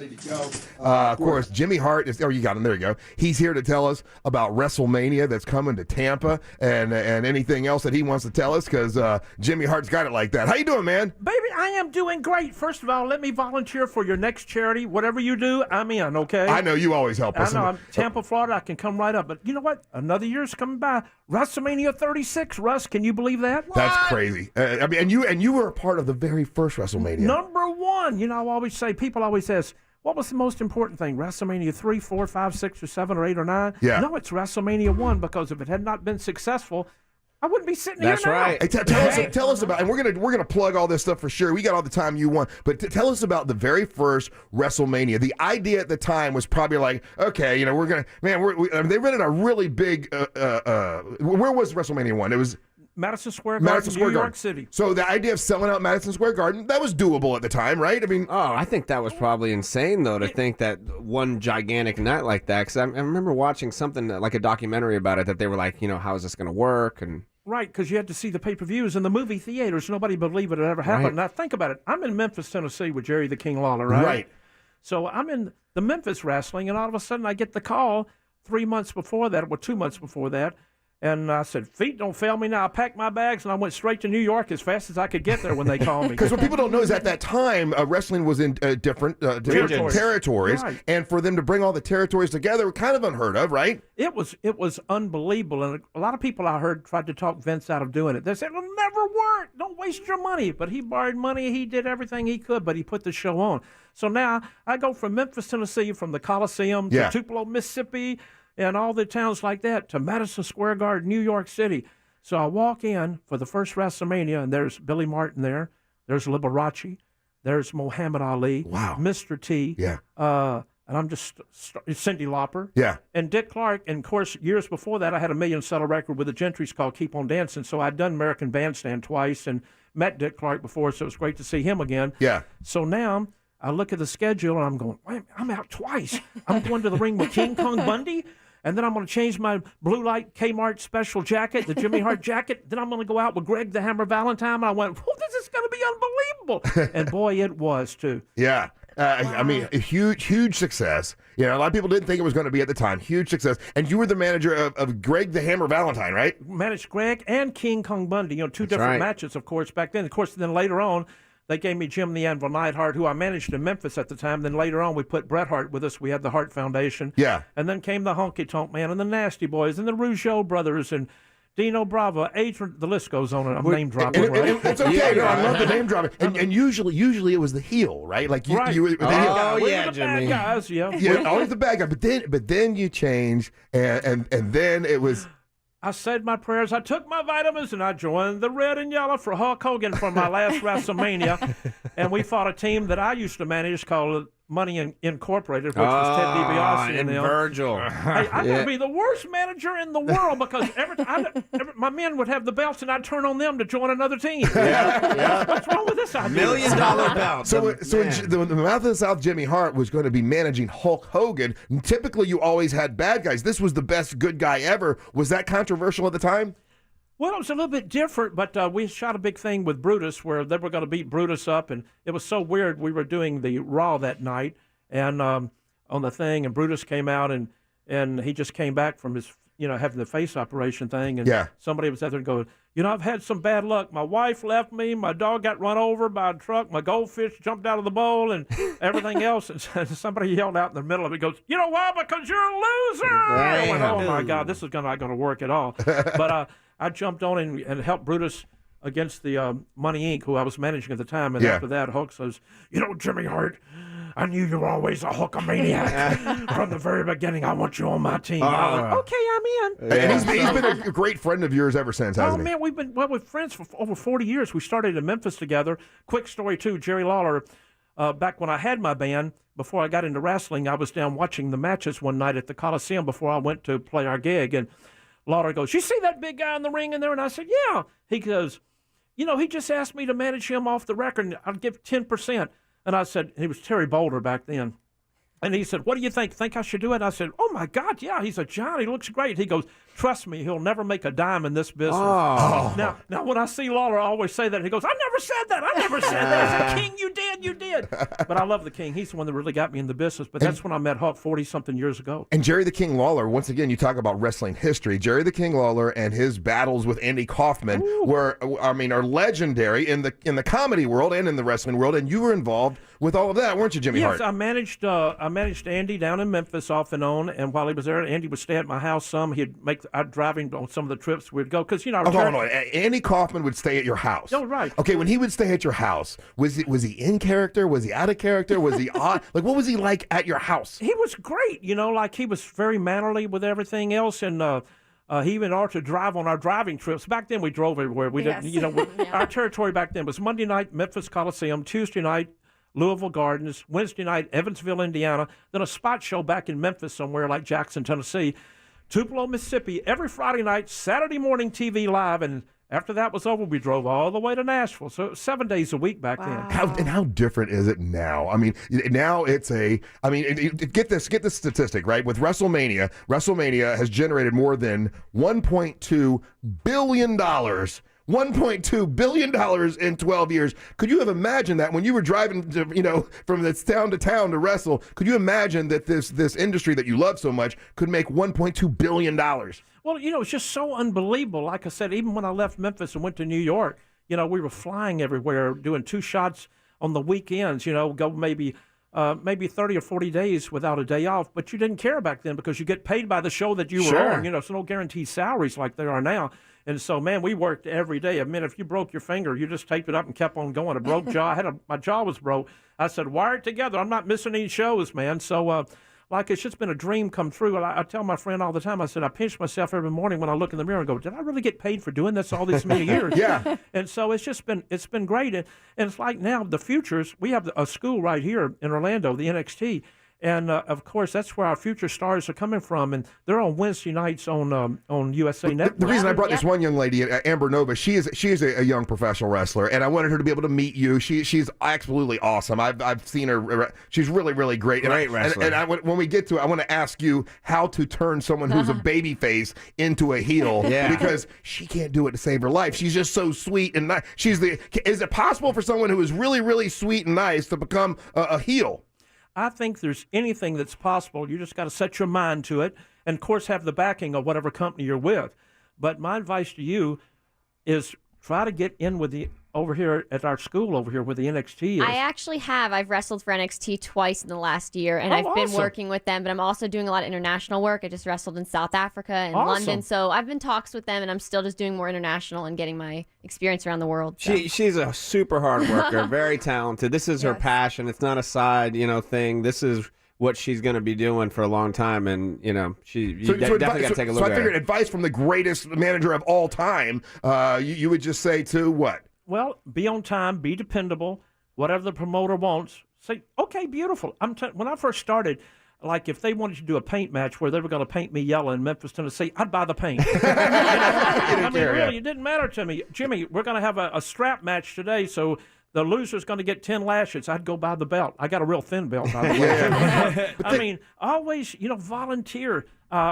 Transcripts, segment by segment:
ready to go. Of course, Jimmy Hart is. Oh, you got him. There you go. He's here to tell us about WrestleMania that's coming to Tampa and anything else that he wants to tell us because Jimmy Hart's got it like that. How you doing, man? Baby, I am doing great. First of all, let me volunteer for your next charity. Whatever you do, I'm in, okay? I know you always help us. I know. I'm Tampa, Florida. I can come right up. But you know what? Another year's coming by. WrestleMania 36, Russ. Can you believe that? That's crazy. I mean, and you were a part of the very first WrestleMania. Number one. You know, I always say, people always ask, what was the most important thing? WrestleMania 3, 4, 5, 6, or 7, or 8, or 9? Yeah. No, it's WrestleMania 1 because if it had not been successful, I wouldn't be sitting here now. That's right. Hey, tell us about, and we're gonna plug all this stuff for sure. We got all the time you want, but tell us about the very first WrestleMania. The idea at the time was probably like, okay, you know, they rented a really big. Where was WrestleMania 1? It was Madison Square Garden, New York City. So the idea of selling out Madison Square Garden, that was doable at the time, right? I mean, I think that was probably insane, though, to think that one gigantic night like that. Because I remember watching something like a documentary about it that they were like, you know, how is this going to work? And right, because you had to see the pay-per-views in the movie theaters. Nobody believed it ever happened. Right. Now, think about it. I'm in Memphis, Tennessee with Jerry the King Lawler, right? Right. So I'm in the Memphis wrestling, and all of a sudden I get the call 3 months before that, or 2 months before that, and I said, feet don't fail me now. I packed my bags, and I went straight to New York as fast as I could get there when they called me. Because what people don't know is at that time, wrestling was in different territories, right. and for them to bring all the territories together, kind of unheard of, right? It was unbelievable, and a lot of people I heard tried to talk Vince out of doing it. They said, it'll never work. Don't waste your money. But he borrowed money. He did everything he could, but he put the show on. So now I go from Memphis, Tennessee, from the Coliseum to Tupelo, Mississippi, and all the towns like that, to Madison Square Garden, New York City. So I walk in for the first WrestleMania, and there's Billy Martin there. There's Liberace. There's Muhammad Ali. Wow. Mr. T. Yeah. And I'm just Cyndi Lauper. Yeah. And Dick Clark. And, of course, years before that, I had a million-seller record with the Gentrys called Keep on Dancing. So I'd done American Bandstand twice and met Dick Clark before, so it was great to see him again. Yeah. So now I look at the schedule, and I'm going, wait, I'm out twice. I'm going to the ring with King Kong Bundy. And then I'm going to change my blue light Kmart special jacket, the Jimmy Hart jacket. Then I'm going to go out with Greg the Hammer Valentine. And I went, whoa, this is going to be unbelievable. And boy, it was too. Yeah. I mean, a huge success. You know, a lot of people didn't think it was going to be at the time. Huge success. And you were the manager of Greg the Hammer Valentine, right? Managed Greg and King Kong Bundy. You know, two different matches, of course, back then. Of course, then later on, they gave me Jim the Anvil Neidhart, who I managed in Memphis at the time. Then later on, we put Bret Hart with us. We had the Hart Foundation. Yeah. And then came the Honky Tonk Man and the Nasty Boys and the Rougeau Brothers and Dino Bravo, Adrian, the list goes on. And I'm name dropping, right? It's okay. No, I love the name dropping. And usually it was the heel, right? Like you, right. you were the heel. We were the bad guys, yeah. Yeah, always the bad guy. But then you changed, and then it was. I said my prayers, I took my vitamins, and I joined the red and yellow for Hulk Hogan for my last WrestleMania. And we fought a team that I used to manage called Money Incorporated, which was Ted DiBiase and Virgil. Hey, I'm going to be the worst manager in the world because my men would have the belts, and I'd turn on them to join another team. Yeah. What's wrong with this idea? $1 million belt. So when the Mouth of the South Jimmy Hart was going to be managing Hulk Hogan, typically you always had bad guys. This was the best good guy ever. Was that controversial at the time? Well, it was a little bit different, but we shot a big thing with Brutus where they were going to beat Brutus up, and it was so weird. We were doing the Raw that night, and on the thing, and Brutus came out, and he just came back from his, having the face operation thing, and somebody was out there going, I've had some bad luck. My wife left me, my dog got run over by a truck, my goldfish jumped out of the bowl, and everything else. And somebody yelled out in the middle of it, goes, you know why? Because you're a loser. I went, oh, my God, this is not going to work at all. But I jumped on and helped Brutus against the Money Inc., who I was managing at the time. And after that, Hulk says, Jimmy Hart, I knew you were always a Hulkamaniac. From the very beginning, I want you on my team. I went, okay, I'm in. And he's been a great friend of yours ever since, hasn't he? Man, we've been friends for over 40 years. We started in Memphis together. Quick story, too. Jerry Lawler, back when I had my band, before I got into wrestling, I was down watching the matches one night at the Coliseum before I went to play our gig. And Lawler goes, you see that big guy in the ring in there? And I said, yeah. He goes, he just asked me to manage him off the record, and I'd give 10%. And I said, he was Terry Boulder back then. And he said, what do you think? Think I should do it? I said, oh, my God, yeah. He said, John, he looks great. He goes, Trust me, he'll never make a dime in this business. Oh. Now, when I see Lawler, I always say that. He goes, I never said that. I never said that. I said, King, you did. But I love the King. He's the one that really got me in the business. But that's when I met Hulk 40-something years ago. And Jerry the King Lawler, once again, you talk about wrestling history. Jerry the King Lawler and his battles with Andy Kaufman are legendary in the comedy world and in the wrestling world. And you were involved with all of that, weren't you, Jimmy Hart? Yes, I managed Andy down in Memphis off and on. And while he was there, Andy would stay at my house some. I'd drive him on some of the trips we'd go. Because, hold on. Andy Kaufman would stay at your house. Oh, right. Okay, when he would stay at your house, was he in character? Was he out of character? Was he odd? Like, what was he like at your house? He was great. Like he was very mannerly with everything else. And he even ought to drive on our driving trips. Back then, we drove everywhere. We didn't, our territory back then was Monday night, Memphis Coliseum, Tuesday night, Louisville Gardens, Wednesday night, Evansville, Indiana, then a spot show back in Memphis somewhere like Jackson, Tennessee, Tupelo, Mississippi, every Friday night, Saturday morning TV live, and after that was over, we drove all the way to Nashville. So 7 days a week back then. How different is it now? I mean, now it's get this statistic, right? With WrestleMania has generated more than $1.2 billion. $1.2 billion in 12 years. Could you have imagined that when you were driving from this town to town to wrestle? Could you imagine that this industry that you love so much could make $1.2 billion? Well, it's just so unbelievable. Like I said, even when I left Memphis and went to New York, we were flying everywhere, doing 2 shots on the weekends, go maybe 30 or 40 days without a day off. But you didn't care back then because you get paid by the show that you were on, so no guaranteed salaries like there are now. And so, man, we worked every day. I mean, if you broke your finger, you just taped it up and kept on going. A broke jaw, my jaw was broke. I said, wire it together. I'm not missing any shows, man. So, it's just been a dream come true. I tell my friend all the time, I said, I pinch myself every morning when I look in the mirror and go, did I really get paid for doing this all these many years? Yeah. And so it's been great. And it's like now the futures, we have a school right here in Orlando, the NXT. And, of course, that's where our future stars are coming from. And they're on Wednesday nights on USA Network. The reason I brought this one young lady, Amber Nova, she is a young professional wrestler, and I wanted her to be able to meet you. She's absolutely awesome. I've seen her. She's really, really great. Great wrestler. When we get to it, I want to ask you how to turn someone who's a baby face into a heel. Yeah. Because she can't do it to save her life. She's just so sweet and nice. Is it possible for someone who is really, really sweet and nice to become a heel? I think there's anything that's possible. You just got to set your mind to it and, of course, have the backing of whatever company you're with. But my advice to you is try to get in with over here at our school over here where the NXT is. I actually have. I've wrestled for NXT twice in the last year, and I've been working with them, but I'm also doing a lot of international work. I just wrestled in South Africa and London, so I've been talks with them, and I'm still just doing more international and getting my experience around the world. So. She's a super hard worker, very talented. This is her passion. It's not a side, thing. This is what she's going to be doing for a long time, and definitely got to take a look at it. So I figured advice from the greatest manager of all time, you would just say to what? Well, be on time, be dependable, whatever the promoter wants. Say, okay, beautiful. When I first started, like if they wanted to do a paint match where they were going to paint me yellow in Memphis, Tennessee, I'd buy the paint. Really, it didn't matter to me. Jimmy, we're going to have a strap match today, so the loser's going to get 10 lashes. I'd go buy the belt. I got a real thin belt, by the way. Always, volunteer.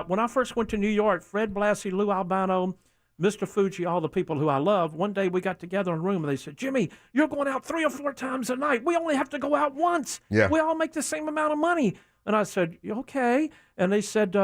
When I first went to New York, Fred Blassie, Lou Albano, Mr. Fuji, all the people who I love, one day we got together in a room and they said, Jimmy, you're going out 3 or 4 times a night. We only have to go out once. Yeah. We all make the same amount of money. And I said, okay. And they said,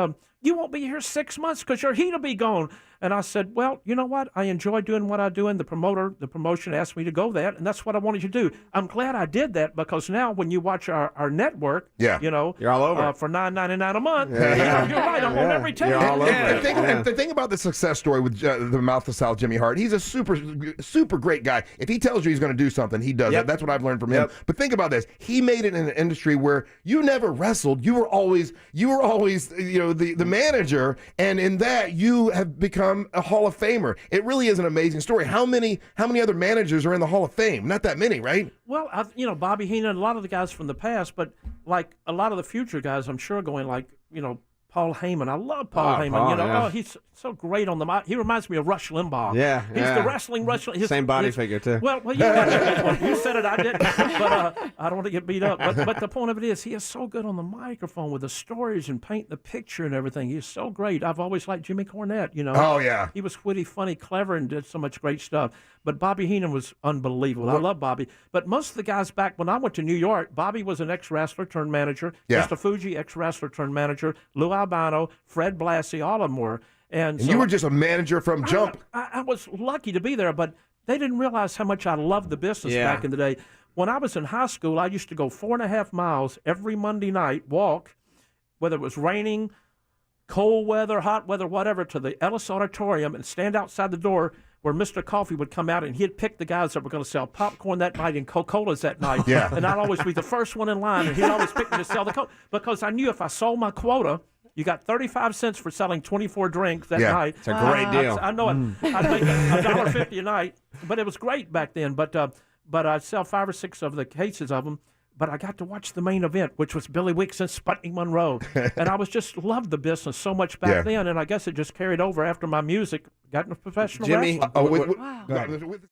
you won't be here 6 months because your heat will be gone. And I said, well, you know what? I enjoy doing what I do, and the promotion asked me to go that, and that's what I wanted to do. I'm glad I did that because now when you watch our network, you're all over for $9.99 a month. You're right. I'm on every tape. You're all over. And the thing about the success story with the Mouth of South, Jimmy Hart, he's a super, super great guy. If he tells you he's going to do something, he does it. That's what I've learned from him. But think about this: he made it in an industry where you never wrestled. You were always the manager, and in that you have become a Hall of Famer. It really is an amazing story. How many other managers are in the Hall of Fame? Not that many, right? Well, Bobby Heenan, a lot of the guys from the past, but like a lot of the future guys, I'm sure going like, Paul Heyman. I love Paul Heyman. Paul, yeah. He's so great on the mic. He reminds me of Rush Limbaugh. Yeah, he's the wrestling. Same body figure too. Well, you said it. I didn't. But I don't want to get beat up. But the point of it is, he is so good on the microphone with the stories and painting the picture and everything. He's so great. I've always liked Jimmy Cornette. Oh yeah. He was witty, funny, clever, and did so much great stuff. But Bobby Heenan was unbelievable. I love Bobby. But most of the guys back when I went to New York, Bobby was an ex-wrestler turned manager. Yeah. Mr. Fuji, ex-wrestler turned manager. Lou Albano, Fred Blassie, all of them were. And so you were just a manager from jump. I was lucky to be there, but they didn't realize how much I loved the business back in the day. When I was in high school, I used to go 4.5 miles every Monday night, walk, whether it was raining, cold weather, hot weather, whatever, to the Ellis Auditorium and stand outside the door where Mr. Coffee would come out and he'd pick the guys that were going to sell popcorn that night and Coca-Colas that night. Yeah. And I'd always be the first one in line, and he'd always pick me to sell the Coke because I knew if I sold my quota, you got 35 cents for selling 24 drinks that night. It's a great deal. I know it. I'd make $1.50 a night, but it was great back then. But I'd sell 5 or 6 of the cases of them. But I got to watch the main event, which was Billy Weeks and Sputnik Monroe. And I was just loved the business so much back then. And I guess it just carried over after my music got into professional Jimmy, wrestling. With